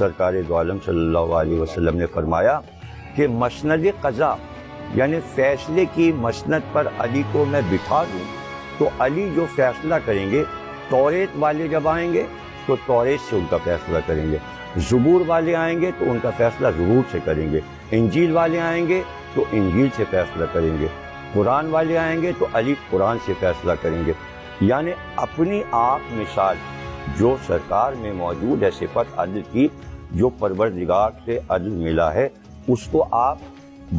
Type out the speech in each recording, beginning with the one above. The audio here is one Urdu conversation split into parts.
سرکار دو عالم صلی اللہ علیہ وسلم نے فرمایا کہ مسند قضا یعنی فیصلے کی مسند پر علی کو میں بٹھا دوں تو علی جو فیصلہ کریں گے، توریت والے جب آئیں گے تو توریت سے ان کا فیصلہ کریں گے، زبور والے آئیں گے تو ان کا فیصلہ زبور سے کریں گے، انجیل والے آئیں گے تو انجیل سے فیصلہ کریں گے، قرآن والے آئیں گے تو علی قرآن سے فیصلہ کریں گے۔ یعنی اپنی آپ مثال جو سرکار میں موجود ہے صفت عدل کی، جو پروردگار سے عدل ملا ہے، اس کو آپ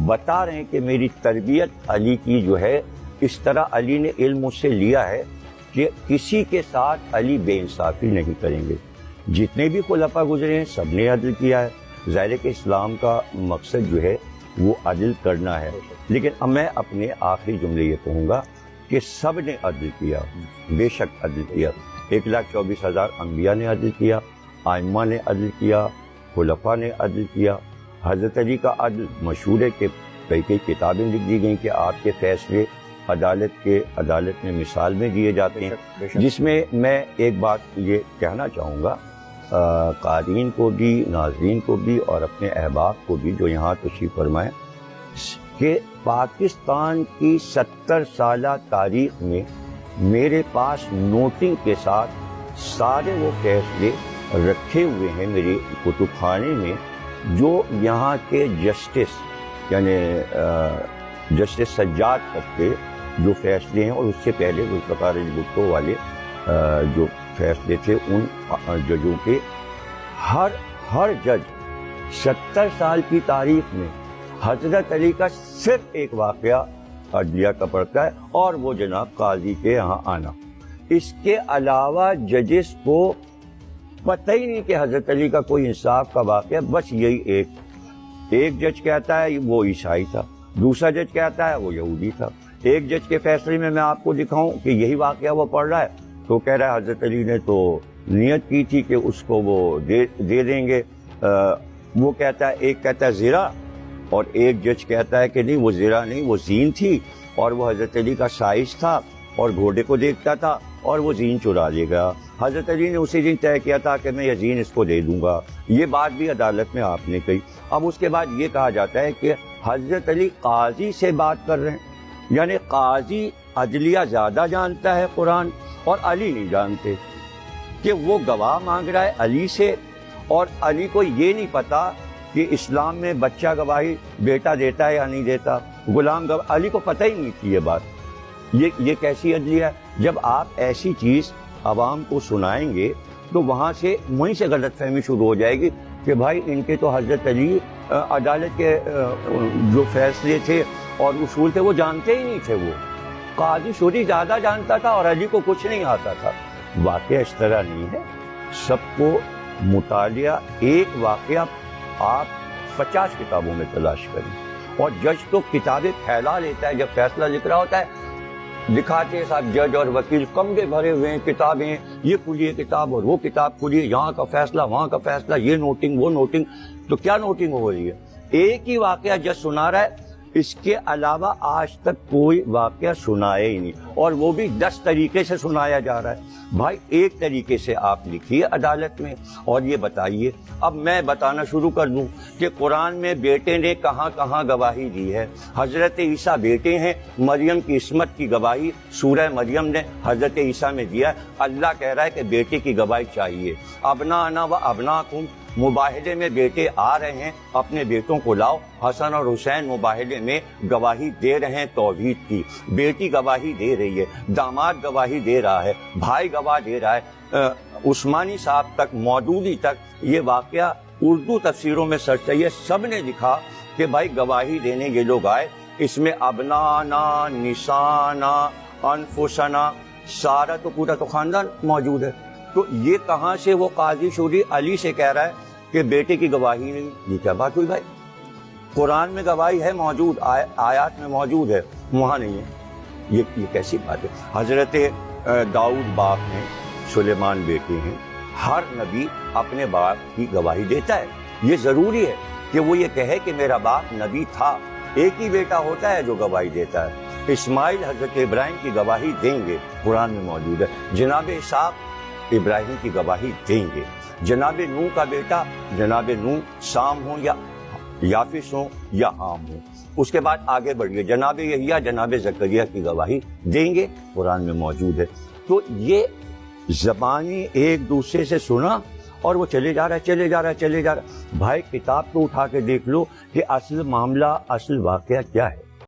بتا رہے ہیں کہ میری تربیت علی کی جو ہے، اس طرح علی نے علم مجھ سے لیا ہے کہ کسی کے ساتھ علی بے انصافی نہیں کریں گے۔ جتنے بھی خلفاء گزرے ہیں سب نے عدل کیا ہے، ظاہر ہے کہ اسلام کا مقصد جو ہے وہ عدل کرنا ہے، لیکن اب میں اپنے آخری جملے یہ کہوں گا کہ سب نے عدل کیا، بے شک عدل کیا۔ 1,24,000 انبیاء نے عدل کیا، ائمہ نے عدل کیا، خلفاء نے عدل کیا۔ حضرت علی کا عدل مشہور ہے کہ کئی کتابیں لکھ دی گئیں کہ آپ کے فیصلے عدالت میں مثال میں دیے جاتے ہیں، جس میں میں ایک بات یہ کہنا چاہوں گا قارئین کو بھی، ناظرین کو بھی اور اپنے احباب کو بھی جو یہاں تشریف فرمائیں، کہ پاکستان کی 70 سالہ تاریخ میں میرے پاس نوٹنگ کے ساتھ سارے وہ فیصلے رکھے ہوئے ہیں میرے کتب خانے میں، جو یہاں کے جسٹس یعنی جسٹس سجاد تک کے جو فیصلے ہیں، اور اس سے پہلے ذوالفقار علی بھٹو والے جو فیصلے تھے ان ججوں کے، ہر جج 70 سال کی تاریخ میں حضرت علی کا صرف ایک واقعہ عدلیہ کا پڑتا ہے، اور وہ جناب قاضی کے یہاں آنا۔ اس کے علاوہ ججز کو پتہ ہی نہیں کہ حضرت علی کا کوئی انصاف کا واقعہ، بس یہی ایک جج کہتا ہے وہ عیسائی تھا، دوسرا جج کہتا ہے وہ یہودی تھا۔ ایک جج کے فیصلے میں آپ کو دکھاؤں کہ یہی واقعہ وہ پڑھ رہا ہے تو کہہ رہا ہے حضرت علی نے تو نیت کی تھی کہ اس کو وہ دے دیں گے، وہ کہتا ہے، ایک کہتا ہے زرا، اور ایک جج کہتا ہے کہ نہیں وہ زرا نہیں، وہ زین تھی، اور وہ حضرت علی کا سائز تھا اور گھوڑے کو دیکھتا تھا اور وہ زین چرا لے گیا۔ حضرت علی نے اسی دن طے کیا تھا کہ میں یہ زین اس کو دے دوں گا۔ یہ بات بھی عدالت میں آپ نے کہی۔ اب اس کے بعد یہ کہا جاتا ہے کہ حضرت علی قاضی سے بات کر رہے ہیں، یعنی قاضی عدلیہ زیادہ جانتا ہے قرآن اور علی نہیں جانتے، کہ وہ گواہ مانگ رہا ہے علی سے، اور علی کو یہ نہیں پتا کہ اسلام میں بچہ گواہی بیٹا دیتا ہے یا نہیں دیتا، غلام گواہ، علی کو پتہ ہی نہیں تھی یہ بات۔ یہ کیسی عدلیہ ہے؟ جب آپ ایسی چیز عوام کو سنائیں گے تو وہاں سے وہیں سے غلط فہمی شروع ہو جائے گی کہ بھائی ان کے تو حضرت علی عدالت کے جو فیصلے تھے اور اصول تھے وہ جانتے ہی نہیں تھے، وہ قاضی شوری زیادہ جانتا تھا اور علی کو کچھ نہیں آتا تھا۔ واقعہ اس طرح نہیں ہے۔ سب کو مطالعہ، ایک واقعہ آپ 50 کتابوں میں تلاش کریں، اور جج تو کتابیں پھیلا لیتا ہے، جب فیصلہ لکھ رہا ہوتا ہے دکھاتے ہیں صاحب جج اور وکیل کمرے بھرے ہوئے ہیں کتابیں، یہ کھلیے کتاب اور وہ کتاب کھلیے، یہاں کا فیصلہ وہاں کا فیصلہ، یہ نوٹنگ وہ نوٹنگ، تو کیا نوٹنگ ہو رہی ہے؟ ایک ہی واقعہ جج سنا رہا ہے، اس کے علاوہ آج تک کوئی واقعہ سنایا ہی نہیں، اور وہ بھی 10 طریقے سے سنایا جا رہا ہے۔ بھائی ایک طریقے سے آپ لکھیے عدالت میں اور یہ بتائیے۔ اب میں بتانا شروع کر دوں کہ قرآن میں بیٹے نے کہاں کہاں گواہی دی ہے۔ حضرت عیسیٰ بیٹے ہیں، مریم کی عصمت کی گواہی سورہ مریم نے حضرت عیسیٰ میں دیا ہے۔ اللہ کہہ رہا ہے کہ بیٹے کی گواہی چاہیے۔ ابناءنا و ابناکم، مباہلے میں بیٹے آ رہے ہیں، اپنے بیٹوں کو لاؤ۔ حسن اور حسین مباہلے میں گواہی دے رہے ہیں توحید کی، بیٹی گواہی دے رہی ہے، داماد گواہی دے رہا ہے، بھائی گواہ دے رہا ہے۔ عثمانی صاحب تک، مودودی تک یہ واقعہ اردو تفسیروں میں سرچ ہے، سب نے لکھا کہ بھائی گواہی دینے یہ لوگ آئے، اس میں ابنانا، نسانا، انفسنا، سارا تو پورا تو خاندان موجود ہے۔ تو یہ کہاں سے وہ قاضی شوری علی سے کہہ رہا ہے کہ بیٹے کی گواہی نہیں؟ یہ کیا بات ہوئی بھائی؟ قرآن میں گواہی ہے، موجود آیات میں موجود ہے، وہاں نہیں ہے۔ یہ کیسی بات ہے؟ حضرت داؤد باپ ہیں، سلیمان بیٹے ہیں، ہر نبی اپنے باپ کی گواہی دیتا ہے۔ یہ ضروری ہے کہ وہ یہ کہے کہ میرا باپ نبی تھا۔ ایک ہی بیٹا ہوتا ہے جو گواہی دیتا ہے۔ اسماعیل حضرت ابراہیم کی گواہی دیں گے، قرآن میں موجود ہے۔ جناب اسحاق ابراہیم کی گواہی دیں گے۔ جناب نوح کا بیٹا جناب نوح سام ہو یا یافس ہو یا عام ہو. اس کے بعد آگے بڑھیے, جناب یحییٰ جناب زکریہ کی گواہی دیں گے, قرآن میں موجود ہے. تو یہ زبانی ایک دوسرے سے سنا اور وہ چلے جا رہا ہے. بھائی کتاب کو اٹھا کے دیکھ لو کہ اصل معاملہ, اصل واقعہ کیا ہے.